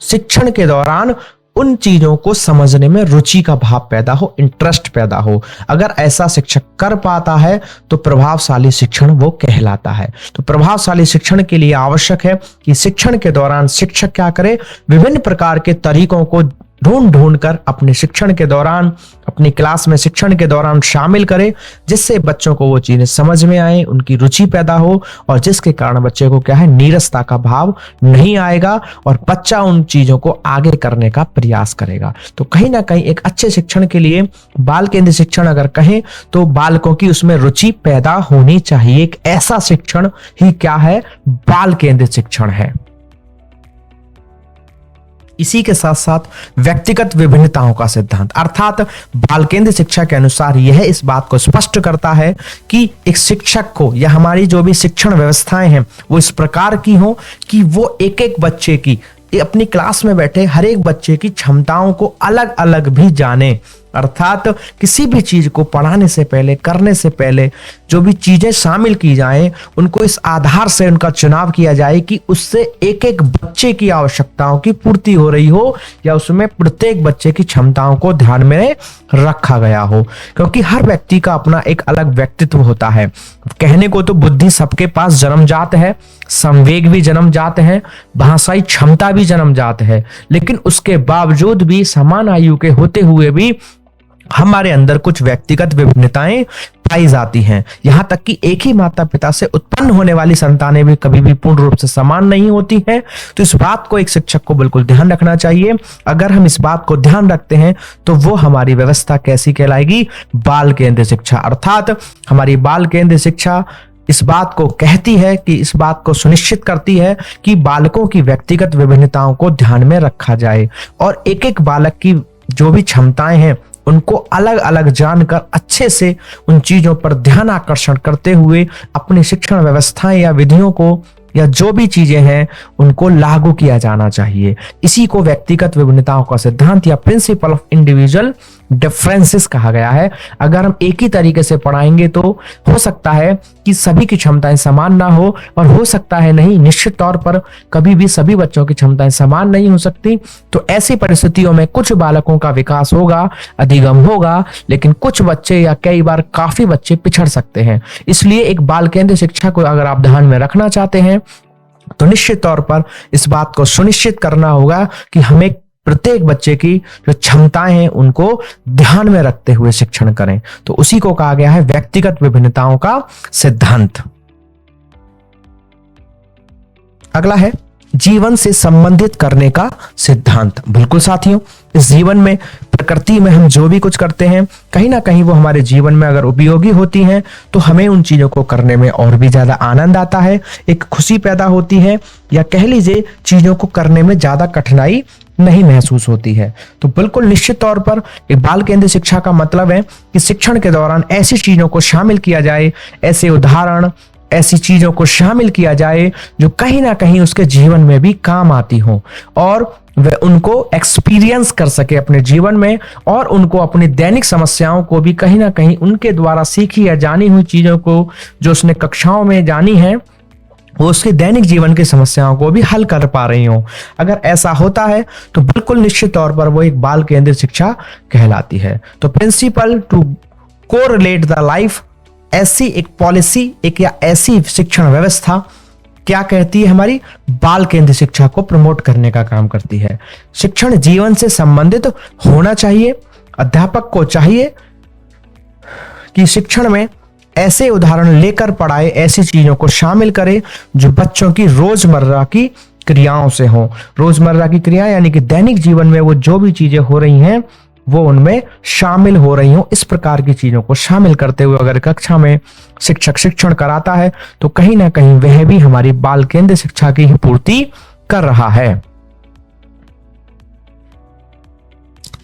शिक्षण के दौरान उन चीजों को समझने में रुचि का भाव पैदा हो, इंटरेस्ट पैदा हो। अगर ऐसा शिक्षक कर पाता है तो प्रभावशाली शिक्षण वो कहलाता है। तो प्रभावशाली शिक्षण के लिए आवश्यक है कि शिक्षण के दौरान शिक्षक क्या करे, विभिन्न प्रकार के तरीकों को ढूंढ ढूंढ कर अपने शिक्षण के दौरान, अपनी क्लास में शिक्षण के दौरान शामिल करें, जिससे बच्चों को वो चीजें समझ में आए, उनकी रुचि पैदा हो, और जिसके कारण बच्चे को क्या है, नीरसता का भाव नहीं आएगा और बच्चा उन चीजों को आगे करने का प्रयास करेगा। तो कहीं ना कहीं एक अच्छे शिक्षण के लिए बाल केंद्रित शिक्षण अगर कहें तो बालकों की उसमें रुचि पैदा होनी चाहिए। एक ऐसा शिक्षण ही क्या है, बाल केंद्रित शिक्षण है। इसी के साथ साथ व्यक्तिगत विभिन्नताओं का सिद्धांत, अर्थात बाल केंद्रित शिक्षा के अनुसार यह इस बात को स्पष्ट करता है कि एक शिक्षक को या हमारी जो भी शिक्षण व्यवस्थाएं हैं वो इस प्रकार की हो कि वो एक एक बच्चे की, अपनी क्लास में बैठे हर एक बच्चे की क्षमताओं को अलग अलग भी जाने। अर्थात किसी भी चीज को पढ़ाने से पहले, करने से पहले जो भी चीजें शामिल की जाएं, उनको इस आधार से उनका चुनाव किया जाए कि उससे एक एक बच्चे की आवश्यकताओं की पूर्ति हो रही हो या उसमें प्रत्येक बच्चे की क्षमताओं को ध्यान में रखा गया हो। क्योंकि हर व्यक्ति का अपना एक अलग व्यक्तित्व होता है। कहने को तो बुद्धि सबके पास जन्मजात है, संवेग भी जन्मजात है, भाषाई क्षमता भी जन्मजात है, लेकिन उसके बावजूद भी समान आयु के होते हुए भी हमारे अंदर कुछ व्यक्तिगत विभिन्नताएं पाई जाती हैं। यहां तक कि एक ही माता पिता से उत्पन्न होने वाली संतानें भी कभी भी पूर्ण रूप से समान नहीं होती हैं। तो इस बात को एक शिक्षक को बिल्कुल ध्यान रखना चाहिए। अगर हम इस बात को ध्यान रखते हैं तो वो हमारी व्यवस्था कैसी कहलाएगी, बाल केंद्रित शिक्षा। अर्थात हमारी बाल केंद्रित शिक्षा इस बात को कहती है कि, इस बात को सुनिश्चित करती है कि बालकों की व्यक्तिगत विभिन्नताओं को ध्यान में रखा जाए और एक एक बालक की जो भी क्षमताएं हैं उनको अलग अलग जानकर अच्छे से उन चीजों पर ध्यान आकर्षण करते हुए अपनी शिक्षण व्यवस्थाएं या विधियों को या जो भी चीजें हैं उनको लागू किया जाना चाहिए। इसी को व्यक्तिगत विभिन्नताओं का सिद्धांत या प्रिंसिपल ऑफ इंडिविजुअल डिफरेंसेस कहा गया है। अगर हम एक ही तरीके से पढ़ाएंगे तो हो सकता है कि सभी की क्षमताएं समान ना हो, और हो सकता है नहीं, निश्चित तौर पर कभी भी सभी बच्चों की क्षमताएं समान नहीं हो सकती। तो ऐसी परिस्थितियों में कुछ बालकों का विकास होगा, अधिगम होगा, लेकिन कुछ बच्चे या कई बार काफी बच्चे पिछड़ सकते हैं। इसलिए एक बाल केंद्रित शिक्षा को अगर आप ध्यान में रखना चाहते हैं तो निश्चित तौर पर इस बात को सुनिश्चित करना होगा कि हमें प्रत्येक बच्चे की जो क्षमताएं हैं उनको ध्यान में रखते हुए शिक्षण करें। तो उसी को कहा गया है व्यक्तिगत विभिन्नताओं का सिद्धांत। अगला है जीवन से संबंधित करने का सिद्धांत। बिल्कुल साथियों, इस जीवन में, प्रकृति में हम जो भी कुछ करते हैं कहीं ना कहीं वो हमारे जीवन में अगर उपयोगी होती हैं तो हमें उन चीजों को करने में और भी ज्यादा आनंद आता है, एक खुशी पैदा होती है, या कह लीजिए चीजों को करने में ज्यादा कठिनाई नहीं महसूस होती है। तो बिल्कुल निश्चित तौर पर एक बाल केंद्रित शिक्षा का मतलब है कि शिक्षण के दौरान ऐसी चीजों को शामिल किया जाए, ऐसे उदाहरण, ऐसी चीजों को शामिल किया जाए जो कहीं ना कहीं उसके जीवन में भी काम आती हो और वह उनको एक्सपीरियंस कर सके अपने जीवन में, और उनको अपनी दैनिक समस्याओं को भी कहीं ना कहीं उनके द्वारा सीखी या जानी हुई चीजों को जो उसने कक्षाओं में जानी है वो उसके दैनिक जीवन की समस्याओं को भी हल कर पा रही हो। अगर ऐसा होता है तो बिल्कुल निश्चित तौर पर वो एक बाल केंद्रित शिक्षा कहलाती है। तो principle to correlate the life, ऐसी एक पॉलिसी, एक या ऐसी शिक्षण व्यवस्था क्या कहती है, हमारी बाल केंद्रित शिक्षा को प्रमोट करने का काम करती है। शिक्षण जीवन से संबंधित होना चाहिए। अध्यापक को चाहिए कि शिक्षण में ऐसे उदाहरण लेकर पढ़ाए, ऐसी चीजों को शामिल करे जो बच्चों की रोजमर्रा की क्रियाओं से हो। रोजमर्रा की क्रिया यानी कि दैनिक जीवन में वो जो भी चीजें हो रही हैं वो उनमें शामिल हो रही हो। इस प्रकार की चीजों को शामिल करते हुए अगर कक्षा में शिक्षक शिक्षण कराता है तो कहीं ना कहीं वह भी हमारी बाल केंद्रित शिक्षा की ही पूर्ति कर रहा है।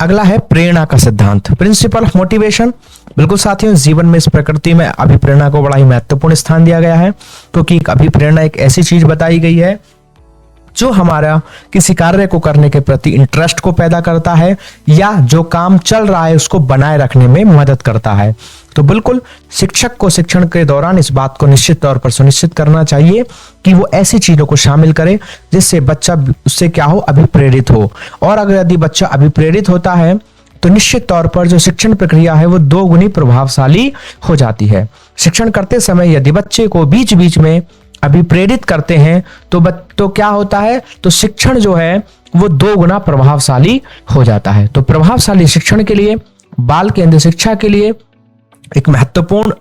अगला है प्रेरणा का सिद्धांत, प्रिंसिपल ऑफ मोटिवेशन। बिल्कुल साथियों, जीवन में इस प्रकृति में अभिप्रेरणा को बड़ा ही महत्वपूर्ण स्थान दिया गया है, क्योंकि अभिप्रेरणा एक ऐसी चीज बताई गई है जो हमारा किसी कार्य को करने के प्रति इंटरेस्ट को पैदा करता है या जो काम चल रहा है उसको बनाए रखने में मदद करता है। तो बिल्कुल शिक्षक को शिक्षण के दौरान इस बात को निश्चित तौर पर सुनिश्चित करना चाहिए कि वो ऐसी चीजों को शामिल करे जिससे बच्चा उससे क्या हो, अभिप्रेरित हो। और अगर यदि बच्चा अभिप्रेरित होता है तो निश्चित तौर पर जो शिक्षण प्रक्रिया है वो दो गुनी प्रभावशाली हो जाती है। शिक्षण करते समय यदि बच्चे को बीच बीच में अभिप्रेरित करते हैं तो क्या होता है, तो शिक्षण जो है वो 2 गुना प्रभावशाली हो जाता है। तो प्रभावशाली शिक्षण के लिए, बाल केंद्रित शिक्षा के लिए एक महत्वपूर्ण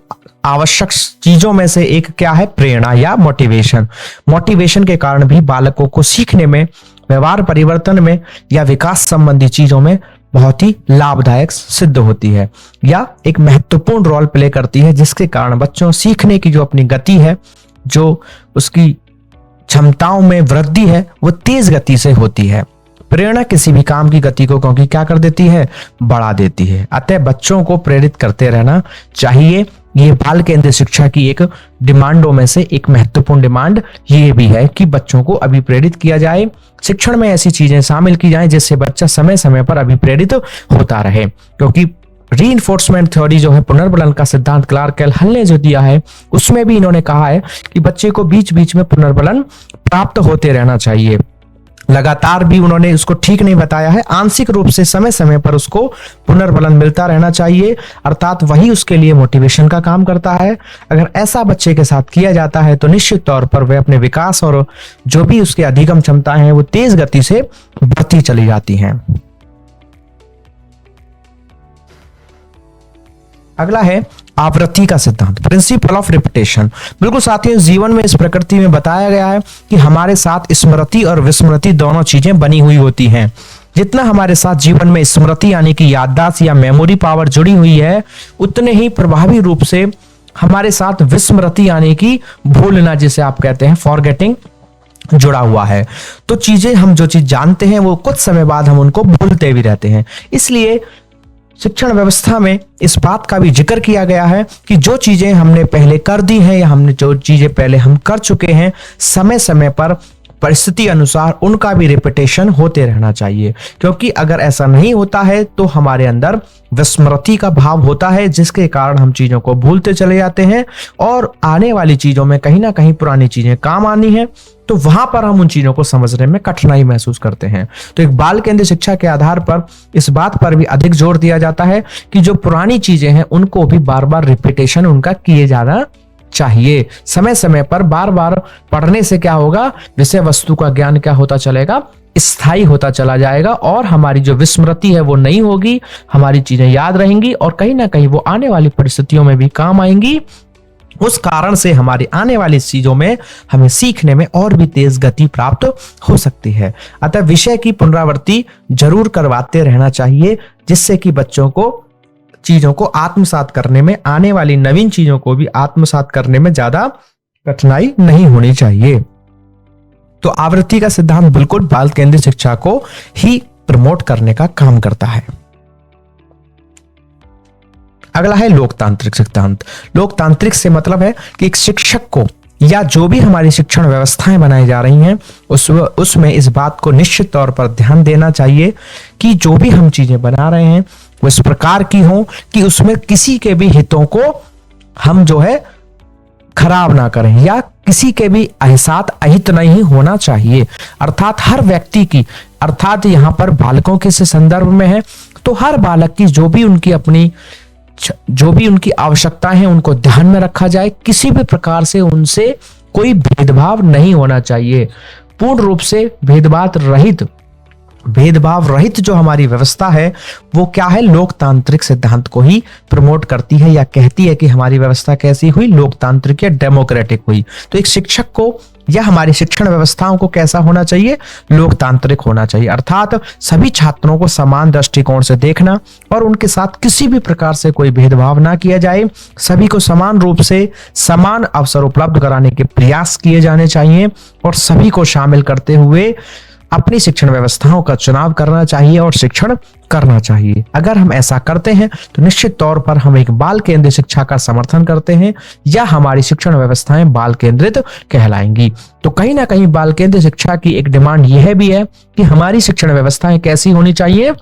आवश्यक चीजों में से एक क्या है? प्रेरणा या मोटिवेशन। मोटिवेशन के कारण भी बालकों को सीखने में, व्यवहार परिवर्तन में या विकास संबंधी चीजों में बहुत ही लाभदायक सिद्ध होती है या एक महत्वपूर्ण रोल प्ले करती है, जिसके कारण बच्चों सीखने की जो अपनी गति है, जो उसकी क्षमताओं में वृद्धि है, वो तेज गति से होती है। प्रेरणा किसी भी काम की गति को क्योंकि क्या कर देती है? बढ़ा देती है। अतः बच्चों को प्रेरित करते रहना चाहिए। ये बाल केंद्रित शिक्षा की एक डिमांडों में से एक महत्वपूर्ण डिमांड ये भी है कि बच्चों को अभिप्रेरित किया जाए, शिक्षण में ऐसी चीजें शामिल की जाएं जिससे बच्चा समय समय पर अभिप्रेरित होता रहे। क्योंकि रीइंफोर्समेंट थ्योरी जो है, पुनर्बलन का सिद्धांत क्लार्क एल हल ने जो दिया है, उसमें भी इन्होंने कहा है कि बच्चे को बीच बीच में पुनर्बलन प्राप्त होते रहना चाहिए। लगातार भी उन्होंने उसको ठीक नहीं बताया है, आंशिक रूप से समय समय पर उसको पुनर्बलन मिलता रहना चाहिए, अर्थात वही उसके लिए मोटिवेशन का काम करता है। अगर ऐसा बच्चे के साथ किया जाता है तो निश्चित तौर पर वह अपने विकास और जो भी उसके अधिगम क्षमताएं हैं वो तेज गति से बढ़ती चली जाती हैं। अगला है आवृत्ति का सिद्धांत, प्रिंसिपल ऑफ रिपीटेशन। बिल्कुल साथियों, जीवन में इस प्रकृति में बताया गया है कि हमारे साथ स्मृति और विस्मृति दोनों चीजें बनी हुई होती हैं। जितना हमारे साथ जीवन में स्मृति यानी कि याददाश्त या मेमोरी पावर जुड़ी हुई है, उतने ही प्रभावी रूप से हमारे साथ विस्मृति यानी कि भूलना, जिसे आप कहते हैं फॉरगेटिंग, जुड़ा हुआ है। तो चीजें, हम जो चीज जानते हैं वो कुछ समय बाद हम उनको भूलते भी रहते हैं। इसलिए शिक्षण व्यवस्था में इस बात का भी जिक्र किया गया है कि जो चीजें हमने पहले कर दी हैं या हमने जो चीजें पहले हम कर चुके हैं, समय समय पर परिस्थिति अनुसार उनका भी रिपीटेशन होते रहना चाहिए। क्योंकि अगर ऐसा नहीं होता है तो हमारे अंदर विस्मृति का भाव होता है, जिसके कारण हम चीजों को भूलते चले जाते हैं और आने वाली चीजों में कहीं ना कहीं पुरानी चीजें काम आनी है तो वहां पर हम उन चीजों को समझने में कठिनाई महसूस करते हैं। तो एक बाल केंद्रित शिक्षा के आधार पर इस बात पर भी अधिक जोर दिया जाता है कि जो पुरानी चीजें हैं उनको भी बार बार रिपीटेशन उनका किए जाना चाहिए। समय समय पर बार बार पढ़ने से क्या होगा? विषय वस्तु का ज्ञान क्या होता चलेगा? स्थायी होता चला जाएगा और हमारी जो विस्मृति है वो नहीं होगी, हमारी चीजें याद रहेंगी और कहीं ना कहीं वो आने वाली परिस्थितियों में भी काम आएंगी। उस कारण से हमारी आने वाली चीजों में हमें सीखने में और भी तेज गति प्राप्त हो सकती है। अतः विषय की पुनरावृत्ति जरूर करवाते रहना चाहिए, जिससे कि बच्चों को चीजों को आत्मसात करने में, आने वाली नवीन चीजों को भी आत्मसात करने में ज्यादा कठिनाई नहीं होनी चाहिए। तो आवृत्ति का सिद्धांत बिल्कुल बाल केंद्रित शिक्षा को ही प्रमोट करने का काम करता है। अगला है लोकतांत्रिक सिद्धांत। लोकतांत्रिक से मतलब है कि एक शिक्षक को या जो भी हमारी शिक्षण व्यवस्थाएं बनाई जा रही हैं उसमें इस बात को निश्चित तौर पर ध्यान देना चाहिए कि जो भी हम चीजें बना रहे हैं वो इस प्रकार की हो कि उसमें किसी के भी हितों को हम जो है खराब ना करें या किसी के भी साथ अहित नहीं होना चाहिए। अर्थात हर व्यक्ति की, अर्थात यहां पर बालकों के से संदर्भ में है तो हर बालक की जो भी उनकी आवश्यकताएं हैं उनको ध्यान में रखा जाए। किसी भी प्रकार से उनसे कोई भेदभाव नहीं होना चाहिए। पूर्ण रूप से भेदभाव रहित जो हमारी व्यवस्था है वो क्या है? लोकतांत्रिक सिद्धांत को ही प्रमोट करती है या कहती है कि हमारी व्यवस्था कैसी हुई? लोकतांत्रिक या डेमोक्रेटिक हुई। तो एक शिक्षक को या हमारी शिक्षण व्यवस्थाओं को कैसा होना चाहिए? लोकतांत्रिक होना चाहिए। अर्थात सभी छात्रों को समान दृष्टिकोण से देखना और उनके साथ किसी भी प्रकार से कोई भेदभाव ना किया जाए। सभी को समान रूप से समान अवसर उपलब्ध कराने के प्रयास किए जाने चाहिए और सभी को शामिल करते हुए अपनी शिक्षण व्यवस्थाओं का चुनाव करना चाहिए और शिक्षण करना चाहिए। अगर हम ऐसा करते हैं तो निश्चित तौर पर हम एक बाल केंद्रित शिक्षा का समर्थन करते हैं या हमारी शिक्षण व्यवस्थाएं बाल केंद्रित कहलाएंगी। तो कहीं ना कहीं बाल केंद्रित शिक्षा की एक डिमांड यह भी है कि हमारी शिक्षण व्यवस्थाएं कैसी होनी चाहिए?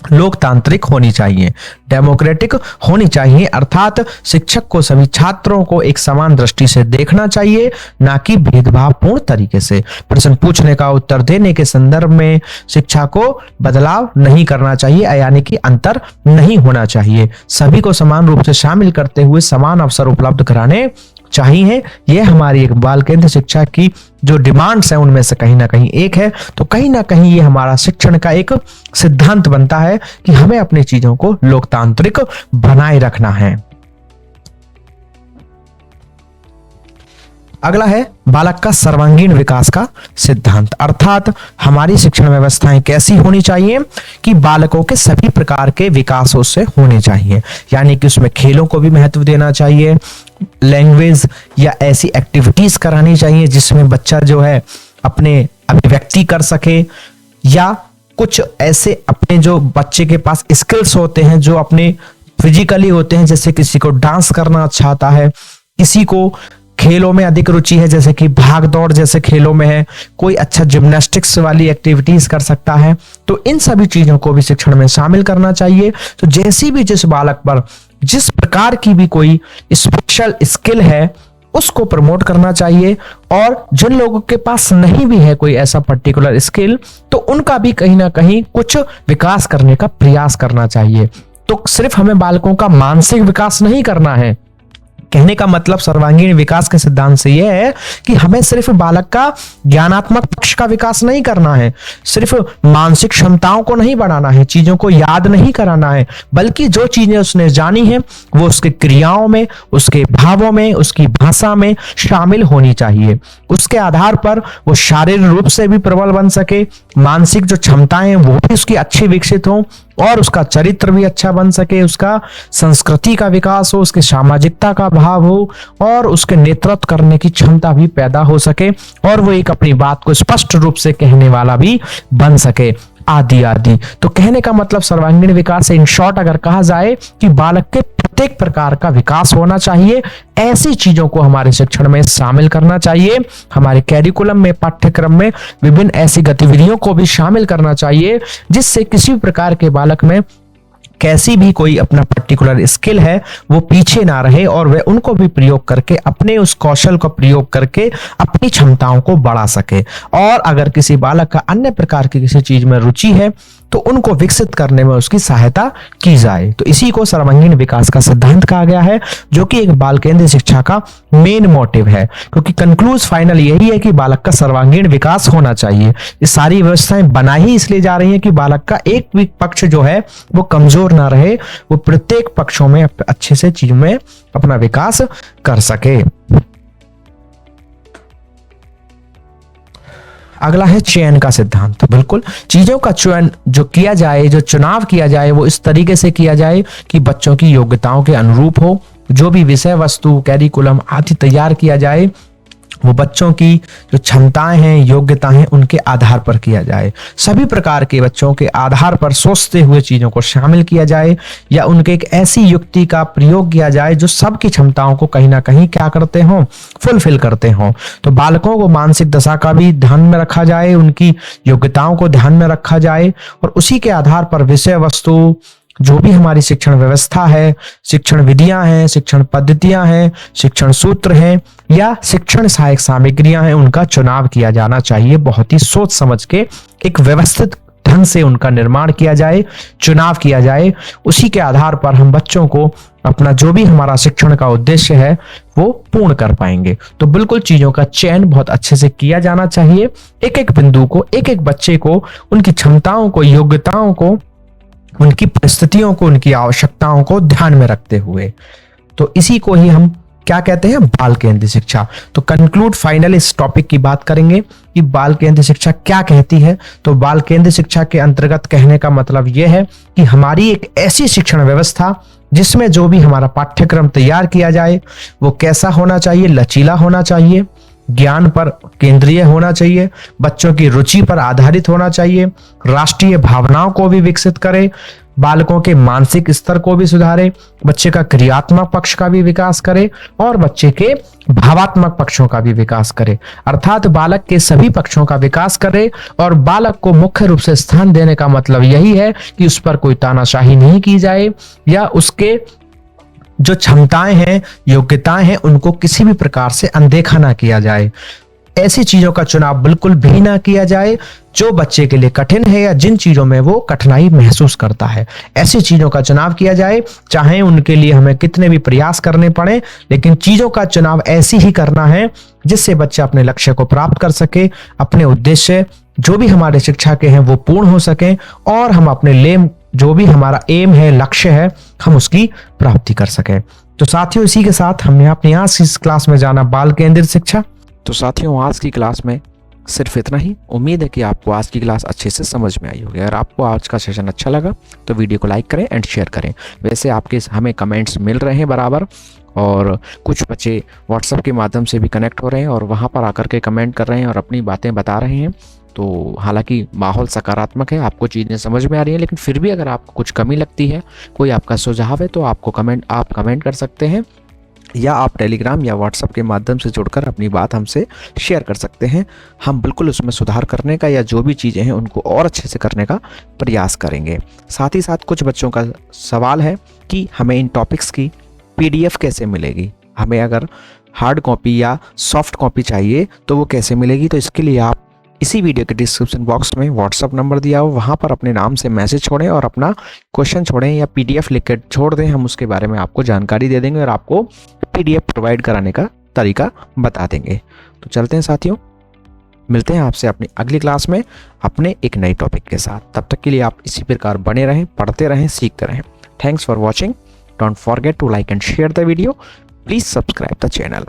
लोकतांत्रिक होनी चाहिए, डेमोक्रेटिक होनी चाहिए। अर्थात शिक्षक को सभी छात्रों को एक समान दृष्टि से देखना चाहिए, ना कि भेदभावपूर्ण तरीके से। प्रश्न पूछने का उत्तर देने के संदर्भ में शिक्षा को बदलाव नहीं करना चाहिए, यानी कि अंतर नहीं होना चाहिए। सभी को समान रूप से शामिल करते हुए समान अवसर उपलब्ध कराने चाहिए। यह हमारी एक बाल केंद्रित शिक्षा की जो डिमांड्स हैं उनमें से कहीं ना कहीं एक है। तो कहीं ना कहीं ये हमारा शिक्षण का एक सिद्धांत बनता है कि हमें अपनी चीजों को लोकतांत्रिक बनाए रखना है। अगला है बालक का सर्वांगीण विकास का सिद्धांत, अर्थात हमारी शिक्षण व्यवस्थाएं कैसी होनी चाहिए कि बालकों के सभी प्रकार के विकास उससे होने चाहिए। यानी कि उसमें खेलों को भी महत्व देना चाहिए, लैंग्वेज या ऐसी एक्टिविटीज करानी चाहिए जिसमें बच्चा जो है अपने अभिव्यक्ति कर सके, या कुछ ऐसे अपने जो बच्चे के पास स्किल्स होते हैं जो अपने फिजिकली होते हैं, जैसे किसी को डांस करना अच्छा आता है, किसी को खेलों में अधिक रुचि है जैसे कि भाग दौड़ जैसे खेलों में है, कोई अच्छा जिम्नास्टिक्स वाली एक्टिविटीज कर सकता है। तो इन सभी चीजों को भी शिक्षण में शामिल करना चाहिए। तो जैसी भी जिस बालक पर जिस प्रकार की भी कोई स्पेशल स्किल है उसको प्रमोट करना चाहिए, और जिन लोगों के पास नहीं भी है कोई ऐसा पर्टिकुलर स्किल तो उनका भी कहीं ना कहीं कुछ विकास करने का प्रयास करना चाहिए। तो सिर्फ हमें बालकों का मानसिक विकास नहीं करना है, कहने का मतलब सर्वांगीण विकास के सिद्धांत से यह है कि हमें सिर्फ बालक का ज्ञानात्मक पक्ष का विकास नहीं करना है, सिर्फ मानसिक क्षमताओं को नहीं बढ़ाना है, चीजों को याद नहीं कराना है, बल्कि जो चीजें उसने जानी है वो उसके क्रियाओं में, उसके भावों में, उसकी भाषा में शामिल होनी चाहिए। उसके आधार पर वो शारीरिक रूप से भी प्रबल बन सके, मानसिक जो क्षमताएं वो भी उसकी अच्छी विकसित हो, और उसका चरित्र भी अच्छा बन सके, उसका संस्कृति का विकास हो, उसके सामाजिकता का भाव हो, और उसके नेतृत्व करने की क्षमता भी पैदा हो सके, और वो एक अपनी बात को स्पष्ट रूप से कहने वाला भी बन सके, आदि आदि। तो कहने का मतलब सर्वांगीण विकास इन शॉर्ट अगर कहा जाए कि बालक के प्रत्येक प्रकार का विकास होना चाहिए, ऐसी चीजों को हमारे शिक्षण में शामिल करना चाहिए। हमारे कैरिकुलम में, पाठ्यक्रम में विभिन्न ऐसी गतिविधियों को भी शामिल करना चाहिए जिससे किसी भी प्रकार के बालक में कैसी भी कोई अपना पर्टिकुलर स्किल है वो पीछे ना रहे, और वह उनको भी प्रयोग करके अपने उस कौशल का प्रयोग करके अपनी क्षमताओं को बढ़ा सके। और अगर किसी बालक का अन्य प्रकार की किसी चीज में रुचि है तो उनको विकसित करने में उसकी सहायता की जाए। तो इसी को सर्वांगीण विकास का सिद्धांत कहा गया है, जो कि एक बाल केंद्रित शिक्षा का मेन मोटिव है, क्योंकि कंक्लूज फाइनल यही है कि बालक का सर्वांगीण विकास होना चाहिए। ये सारी व्यवस्थाएं बनाई इसलिए जा रही हैं कि बालक का एक भी पक्ष जो है वो कमजोर ना रहे, वो प्रत्येक पक्षों में अच्छे से चीजों में अपना विकास कर सके। अगला है चयन का सिद्धांत। बिल्कुल, चीजों का चयन जो किया जाए, जो चुनाव किया जाए वो इस तरीके से किया जाए कि बच्चों की योग्यताओं के अनुरूप हो। जो भी विषय वस्तु, कैरिकुलम आदि तैयार किया जाए वो बच्चों की जो क्षमताएं हैं, योग्यताएं हैं, उनके आधार पर किया जाए। सभी प्रकार के बच्चों के आधार पर सोचते हुए चीजों को शामिल किया जाए, या उनके एक ऐसी युक्ति का प्रयोग किया जाए जो सबकी क्षमताओं को कहीं ना कहीं क्या करते हों, फुलफिल करते हों। तो बालकों को मानसिक दशा का भी ध्यान में रखा जाए, उनकी योग्यताओं को ध्यान में रखा जाए, और उसी के आधार पर विषय वस्तु, जो भी हमारी शिक्षण व्यवस्था है, शिक्षण विधियां हैं, शिक्षण पद्धतियां हैं, शिक्षण सूत्र हैं, या शिक्षण सहायक सामग्रियां हैं, उनका चुनाव किया जाना चाहिए। बहुत ही सोच समझ के एक व्यवस्थित ढंग से उनका निर्माण किया जाए, चुनाव किया जाए। उसी के आधार पर हम बच्चों को अपना जो भी हमारा शिक्षण का उद्देश्य है वो पूर्ण कर पाएंगे। तो बिल्कुल चीजों का चयन बहुत अच्छे से किया जाना चाहिए, एक एक बिंदु को, एक एक बच्चे को, उनकी क्षमताओं को, योग्यताओं को, उनकी परिस्थितियों को, उनकी आवश्यकताओं को ध्यान में रखते हुए। तो इसी को ही हम क्या कहते हैं, बाल केंद्रित शिक्षा। तो कंक्लूड फाइनल इस टॉपिक की बात करेंगे कि बाल केंद्रित शिक्षा क्या कहती है। तो बाल केंद्रित शिक्षा के अंतर्गत कहने का मतलब यह है कि हमारी एक ऐसी शिक्षण व्यवस्था जिसमें जो भी हमारा पाठ्यक्रम तैयार किया जाए वो कैसा होना चाहिए, लचीला होना चाहिए, ज्ञान पर केंद्रीय होना चाहिए, बच्चों की रुचि पर आधारित होना चाहिए, राष्ट्रीय भावनाओं को भी विकसित करे, बालकों के मानसिक स्तर को भी सुधारे, बच्चे का क्रियात्मक पक्ष का भी विकास करे, और बच्चे के भावात्मक पक्षों का भी विकास करे। अर्थात बालक के सभी पक्षों का विकास करे, और बालक को मुख्य रूप से स्थान देने का मतलब यही है कि उस पर कोई तानाशाही नहीं की जाए, या उसके जो क्षमताएं हैं, योग्यताएं हैं, उनको किसी भी प्रकार से अनदेखा ना किया जाए। ऐसी चीजों का चुनाव बिल्कुल भी ना किया जाए जो बच्चे के लिए कठिन है या जिन चीजों में वो कठिनाई महसूस करता है। ऐसी चीजों का चुनाव किया जाए चाहे उनके लिए हमें कितने भी प्रयास करने पड़े, लेकिन चीजों का चुनाव ऐसी ही करना है जिससे बच्चा अपने लक्ष्य को प्राप्त कर सके, अपने उद्देश्य जो भी हमारे शिक्षा के हैं वो पूर्ण हो सके और हम अपने जो भी हमारा एम है, लक्ष्य है, हम उसकी प्राप्ति कर सके। तो साथियों, इसी के साथ हमने अपनी आज की इस क्लास में जाना बाल केंद्रित शिक्षा। तो साथियों, आज की क्लास में सिर्फ इतना ही। उम्मीद है कि आपको आज की क्लास अच्छे से समझ में आई होगी। अगर आपको आज का सेशन अच्छा लगा तो वीडियो को लाइक करें एंड शेयर करें। वैसे आपके हमें कमेंट्स मिल रहे हैं बराबर, और कुछ बच्चे व्हाट्सएप के माध्यम से भी कनेक्ट हो रहे हैं और वहाँ पर आकर के कमेंट कर रहे हैं और अपनी बातें बता रहे हैं। तो हालांकि माहौल सकारात्मक है, आपको चीज़ें समझ में आ रही हैं, लेकिन फिर भी अगर आपको कुछ कमी लगती है, कोई आपका सुझाव है, तो आप कमेंट कर सकते हैं, या आप टेलीग्राम या व्हाट्सएप के माध्यम से जुड़कर अपनी बात हमसे शेयर कर सकते हैं। हम बिल्कुल उसमें सुधार करने का या जो भी चीज़ें हैं उनको और अच्छे से करने का प्रयास करेंगे। साथ ही साथ कुछ बच्चों का सवाल है कि हमें इन टॉपिक्स की PDF कैसे मिलेगी, हमें अगर हार्ड कॉपी या सॉफ्ट कॉपी चाहिए तो वो कैसे मिलेगी। तो इसके लिए आप इसी वीडियो के डिस्क्रिप्शन बॉक्स में व्हाट्सअप नंबर दिया हो, वहाँ पर अपने नाम से मैसेज छोड़ें और अपना क्वेश्चन छोड़ें या PDF लिख कर छोड़ दें। हम उसके बारे में आपको जानकारी दे देंगे और आपको PDF प्रोवाइड कराने का तरीका बता देंगे। तो चलते हैं साथियों, मिलते हैं आपसे अपनी अगली क्लास में अपने एक नए टॉपिक के साथ। तब तक के लिए आप इसी प्रकार बने रहें, पढ़ते रहें, सीखते रहें। Thanks for watching. Don't forget to like and share the video. Please subscribe the channel.